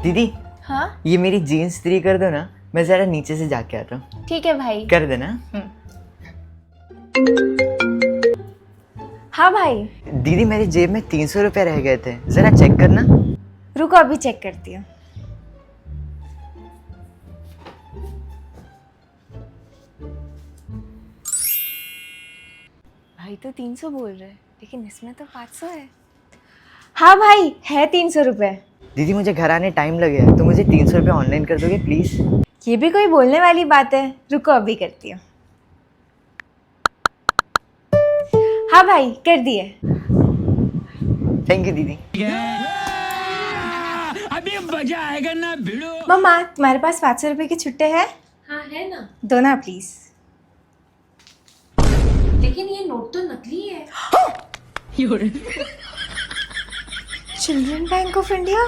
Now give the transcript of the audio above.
दीदी हाँ ये मेरी जीन्स इस्त्री कर दो ना, मैं जरा नीचे से जाके आता हूँ। ठीक है भाई। कर देना। हाँ भाई, दीदी मेरी जेब में 300 रुपए रह गए थे, जरा चेक करना। रुको अभी चेक करती हूँ। भाई तो 300 बोल रहे हैं, लेकिन इसमें तो 500 है। हाँ भाई, है 300 रुपए। दीदी मुझे घर आने टाइम लगेगा, तो मुझे 300 रुपये ऑनलाइन कर दोगे प्लीज? ये भी कोई बोलने वाली बात है, रुको अभी करती हूँ। हाँ भाई, कर दिए। थैंक यू दीदी। अभी मजा आएगा ना भिड़ो। मम्मा, तुम्हारे पास 500 रुपए के छुट्टे हैं? हाँ है ना, दो ना प्लीज। लेकिन ये नोट तो नकली है। Children bank of India.